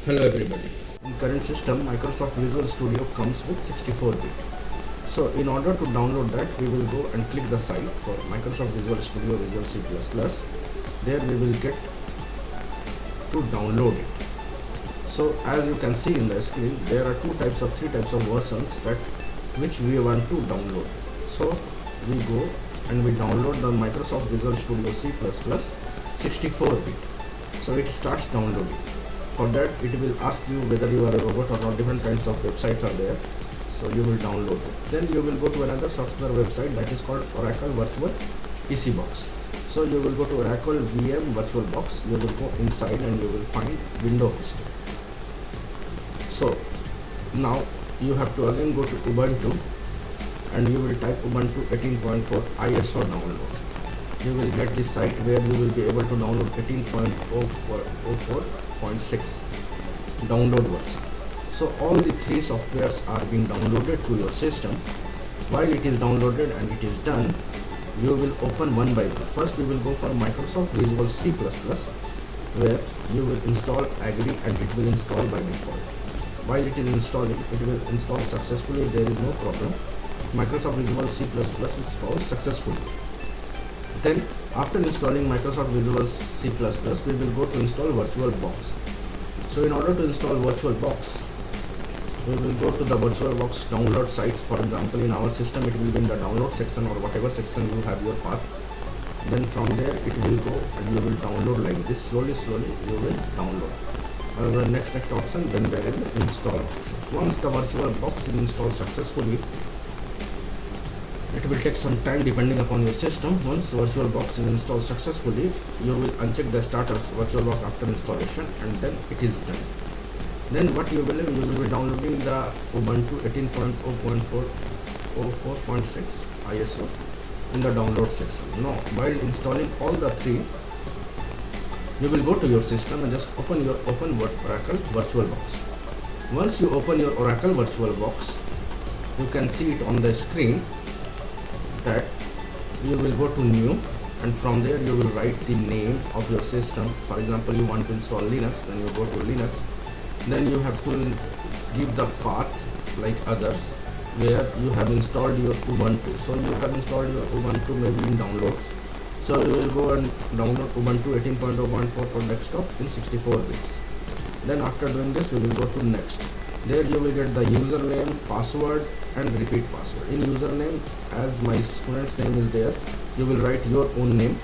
Hello everybody. In current system, Microsoft Visual Studio comes with 64-bit. So in order to download that, we will go and click the site for Microsoft Visual Studio Visual C++. There we will get to download it. So as you can see in the screen, there are three types of versions that which we want to download. So we go and we download the Microsoft Visual Studio C++ 64-bit. So it starts downloading. For that, it will ask you whether you are a robot or not. Different kinds of websites are there, so you will download it. Then you will go to another software website that is called Oracle Virtual PC Box. So you will go to Oracle VM Virtual Box. You will go inside and you will find window history. So now you have to again go to Ubuntu and you will type Ubuntu 18.4 ISO download. You will get this site where you will be able to download 18.04.6 download version. So all the three softwares are being downloaded to your system. While it is downloaded and it is done, you will open one by one. First we will go for Microsoft Visual C++, where you will install agree and it will install by default. While it is installing, it will install successfully. There is no problem. Microsoft Visual C++ installs successfully. Then after installing Microsoft Visual C++, we will go to install VirtualBox. So in order to install VirtualBox, we will go to the VirtualBox download site. For example, in our system it will be in the download section or whatever section you have your path. Then from there it will go and you will download like this. Slowly you will download. Next option, then there is install option. Once the VirtualBox is installed successfully, it will take some time depending upon your system. Once VirtualBox is installed successfully, you will uncheck the start of VirtualBox after installation and then it is done. Then what you will be downloading the Ubuntu 18.04.6 ISO in the download section. Now while installing all the three, you will go to your system and just open Oracle VirtualBox. Once you open your Oracle VirtualBox, you can see it on the screen that you will go to new and from there you will write the name of your system. For example, you want to install Linux, then you go to Linux. Then you have to give the path like others where you have installed your Ubuntu. So you have installed your Ubuntu maybe in downloads. So you will go and download Ubuntu 18.0.4 for desktop in 64 bits. Then after doing this, you will go to next. There you will get the username, password and repeat password. In username, as my student's name is there, you will write your own name.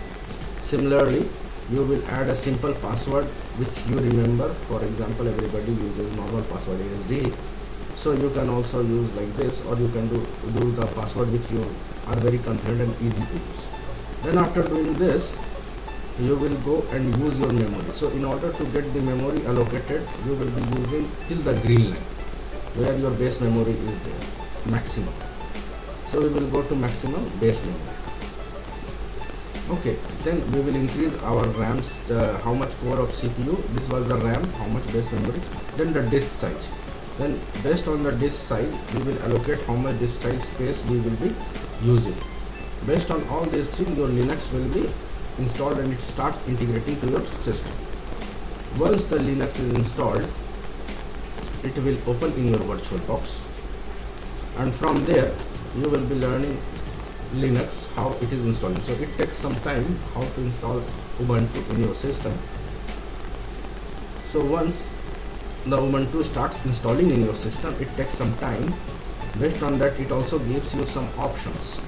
Similarly, you will add a simple password which you remember. For example, everybody uses normal password ASD. So you can also use like this, or you can do the password which you are very confident and easy to use. Then after doing this, you will go and use your memory. So in order to get the memory allocated, you will be using till the green line where your base memory is there, maximum. So we will go to maximum base memory. Okay, then we will increase our RAMs, how much core of CPU, this was the RAM, how much base memory, then the disk size. Then based on the disk size, we will allocate how much disk size space we will be using. Based on all these things, your Linux will be installed and it starts integrating to your system. Once the Linux is installed, it will open in your VirtualBox, and from there you will be learning Linux, how it is installing. So it takes some time how to install Ubuntu in your system. So once the Ubuntu starts installing in your system, it takes some time. Based on that, it also gives you some options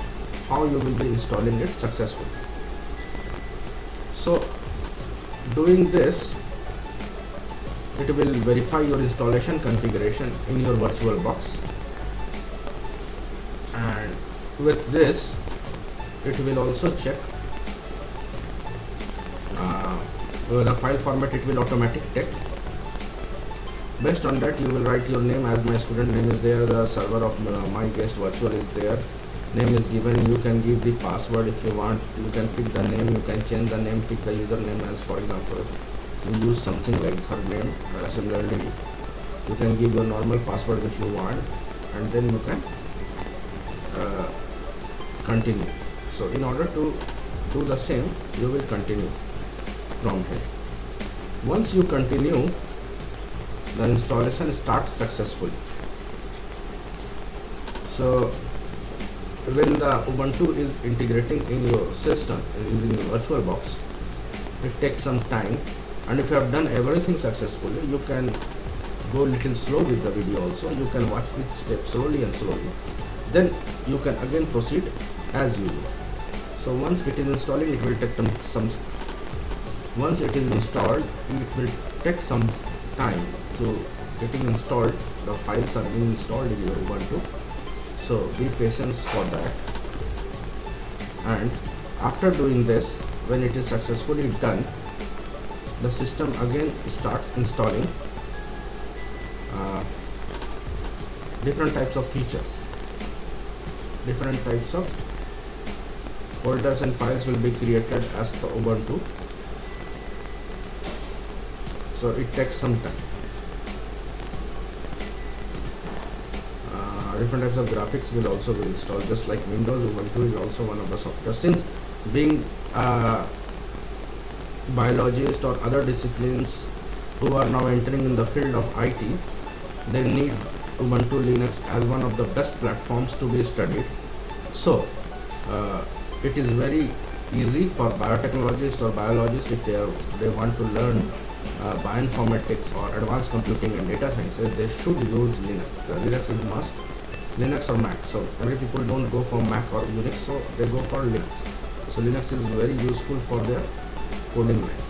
how you will be installing it successfully. So doing this, it will verify your installation configuration in your VirtualBox, and with this it will also check the file format. It will automatic take. Based on that, you will write your name, as my student name is there, the server of my guest virtual is there, name is given. You can give the password if you want. You can pick the name, you can change the name, pick the username. As for example, you use something like her name. Similarly, you can give your normal password which you want, and then you can continue. So in order to do the same, you will continue from here. Once you continue, the installation starts successfully. So when the Ubuntu is integrating in your system using your VirtualBox, it takes some time, and if you have done everything successfully, you can go little slow with the video also. You can watch each step slowly and slowly, then you can again proceed as usual. So once it is installing, it will take once it is installed, it will take some time to getting installed. The files are being installed in your Ubuntu, so be patient for that. And after doing this, when it is successfully done, the system again starts installing different types of features. Different types of folders and files will be created as per Ubuntu, so it takes some time. Different types of graphics will also be installed, just like Windows. Ubuntu is also one of the software. Since being biologists or other disciplines who are now entering in the field of IT, they need Ubuntu Linux as one of the best platforms to be studied. So it is very easy for biotechnologists or biologists, if they want to learn bioinformatics or advanced computing and data sciences, they should use Linux. The Linux is must. Linux or Mac. So many people don't go for Mac or Unix, so they go for Linux. So Linux is very useful for their coding line.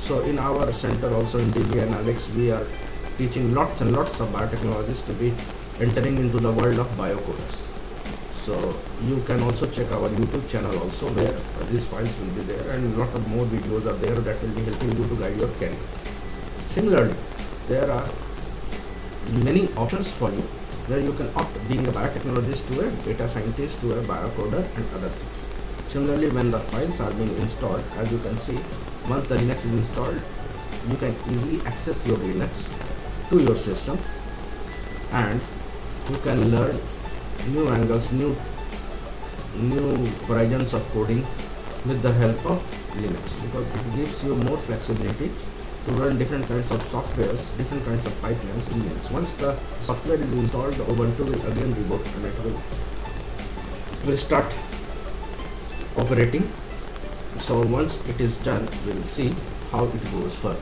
So in our center also in Digianalix, we are teaching lots and lots of biotechnologists to be entering into the world of biocoders. So you can also check our YouTube channel also, where these files will be there, and lot of more videos are there that will be helping you to guide your career. Similarly, there are many options for you, where you can opt being a biotechnologist to a data scientist to a biocoder and other things. Similarly, when the files are being installed, as you can see, once the Linux is installed, you can easily access your Linux to your system, and you can learn new angles, new horizons of coding with the help of Linux, because it gives you more flexibility to run different kinds of softwares, different kinds of pipelines in Linux. Once the software is installed, the Ubuntu will again reboot and it will start operating. So once it is done, we will see how it goes further.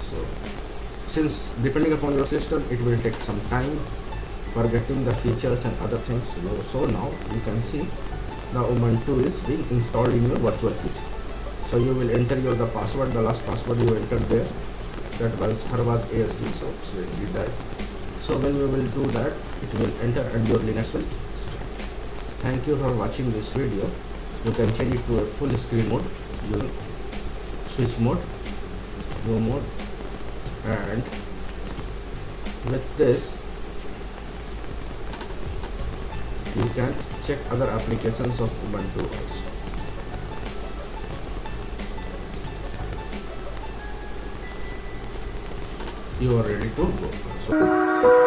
So since depending upon your system, it will take some time for getting the features and other things. So now you can see the Ubuntu is being installed in your virtual PC. So you will enter the password, the last password you entered there, that was ASD. So we did that. So when you will do that, it will enter and your Linux will start. Thank you for watching this video. You can change it to a full screen mode, switch mode, no mode, and with this you can check other applications of Ubuntu also. You are ready to go. So